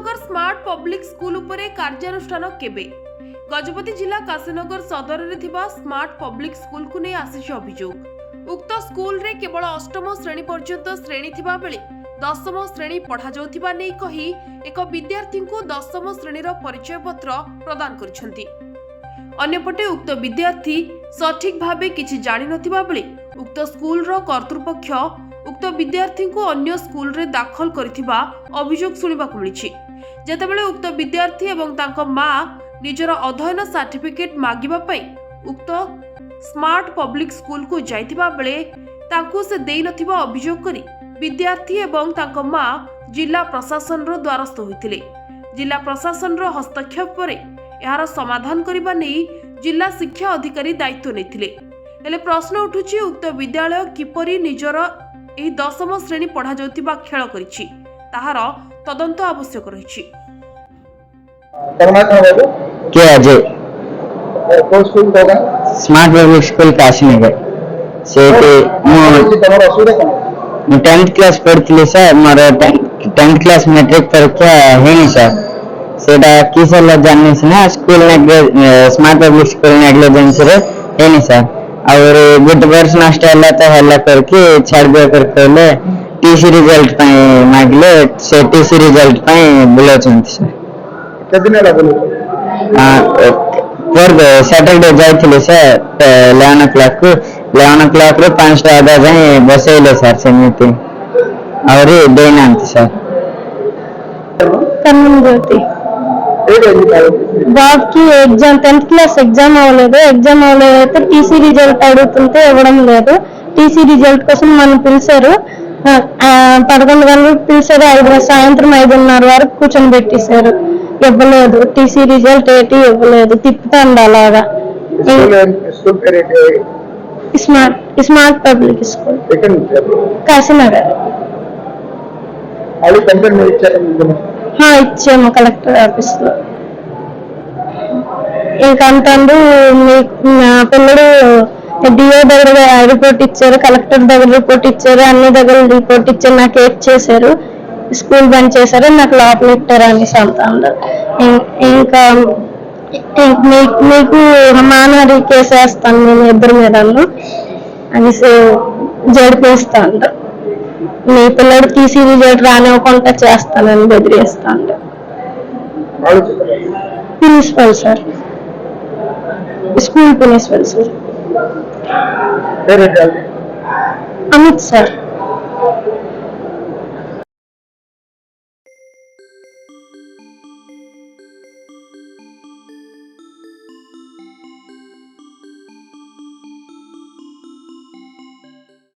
Kashinagar smart public school उपरे कार्यानुष्ठान केबे गजपति जिला काशीनगर सदर रे थिबा स्मार्ट पब्लिक स्कूल को नै आसीछ अभियोग। उक्त स्कूल रे केवल अष्टम श्रेणी पर्यंत श्रेणी थिबा बेले दशम श्रेणी पढ़ा जाउथिबा नै कही एक विद्यार्थी को दशम श्रेणी रो परिचय पत्र प्रदान करिसेंती। अन्यपटे उक्त विद्यार्थी सठिक भावे किछि जानि नथिबा बेले उक्त स्कूल रो कर्तृपक्ष उक्त विद्यार्थी को अन्य स्कूल रे दाखल करिथिबा अभियोग सुनिबाकु मिलिछि। जेतेबेले उक्त विद्यार्थी एवं तांको मां निजर अध्ययन सर्टिफिकेट मागिबा पई उक्त स्मार्ट पब्लिक स्कूल को जाइथिबा बेले तांको से देई नथिबा अभियोग करी विद्यार्थी एवं तांको मां जिला प्रशासन रो द्वारस्थ होइथिले। जिला प्रशासन रो हस्तक्षेप परे यार समाधान करिबा नै जिला शिक्षा अधिकारी दायित्व नेथिले। हेले प्रश्न उठुछि उक्त विद्यालय किपरि निजर एही दशम श्रेणी पढ़ा जाउथिबा खेल करिछि ताहार तदंत आवश्यक रहिछि। के अजय कौन स्कूल होगा स्मार्ट पब्लिक स्कूल काशीनगर से तमर असुविधा कौन मैं 10th क्लास पढ़ती सर मोर 10th क्लास मैट्रिक परीक्षा है नहीं सर सेटा की सर जानने से ना स्कूल ने स्मार्ट पब्लिक स्कूल नेग्लिजेंस रे है नहीं सर और गुड वर्ष नष्ट हल्ला तो हल्ला करके छाड़ दिया कर कहले टीसी रिजल्ट पई मागले से टीसी रिजल्ट पई बोलो चंती सर कितने दिन बोलो पर सैटरडे जाइथिले सर 11 o'clock को 11 o'clock रे 5 टा आधा जाए बसेले सर समिति और देनांत सर कन्नन ज्योति బాబ్ కి ఎగ్జామ్ 10th క్లాస్ ఎగ్జామ్ అవ్వలేదు టీసీ రిజల్ట్ అడుగుతుంటే ఇవ్వడం లేదు. టీసీ రిజల్ట్ కోసం మనం పిలిచారు 11 గంటలకు పిలిచారు సాయంత్రం 5:30 వరకు కూర్చొని పెట్టేశారు. ఇవ్వలేదు టీసీ రిజల్ట్ ఏంటి ఇవ్వలేదు తిప్పుతాండి అలాగా. స్మార్ట్ పబ్లిక్ స్కూల్ కాశీనగర్ ఇచ్చాము కలెక్టర్ ఆఫీస్ లో. ఇంకంటాడు నా పిల్లడు డిఓ దగ్గర రిపోర్ట్ ఇచ్చారు, కలెక్టర్ దగ్గర రిపోర్ట్ ఇచ్చారు, అన్ని దగ్గర రిపోర్ట్ ఇచ్చారు, నాకు ఏడ్ చేశారు, స్కూల్ బంద్ చేశారు, నాకు లోపల ఇట్టారు అని అంటాడు. ఇంకా మీకు మానవరి కేసు వేస్తాను నేను ఇద్దరి మీద అని జడిపేస్తా అంట. మీ పిల్లడు టీసీ రిజల్ట్ రానివ్వకుండా చేస్తానని బెదిరిస్తాను. Principal sir, school principal sir Amit sir.